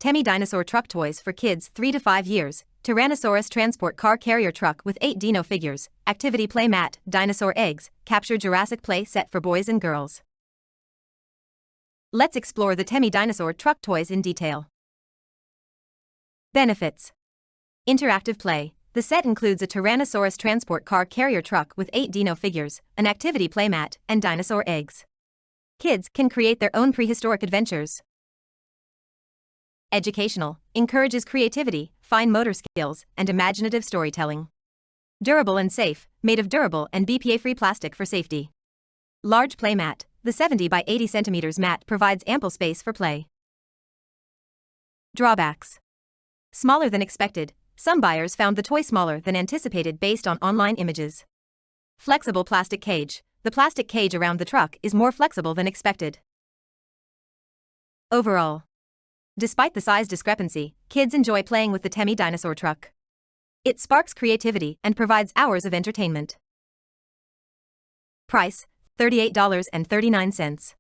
TEMI Dinosaur Truck Toys for kids 3 to 5 years, Tyrannosaurus Transport Car Carrier Truck with 8 Dino figures, Activity Play Mat, Dinosaur Eggs, Capture Jurassic Play Set for boys and girls. Let's explore the TEMI Dinosaur Truck Toys in detail. Benefits. Interactive play. The set includes a Tyrannosaurus Transport Car Carrier Truck with 8 Dino figures, an activity playmat, and dinosaur eggs. Kids can create their own prehistoric adventures. Educational. Encourages creativity, fine motor skills, and imaginative storytelling. Durable and safe. Made of durable and BPA-free plastic for safety. Large playmat. The 70 by 80 cm mat provides ample space for play. Drawbacks. Smaller than expected. Some buyers found the toy smaller than anticipated based on online images. Flexible plastic cage. The plastic cage around the truck is more flexible than expected. Overall, despite the size discrepancy, kids enjoy playing with the TEMI Dinosaur Truck. It sparks creativity and provides hours of entertainment. Price: $38.39.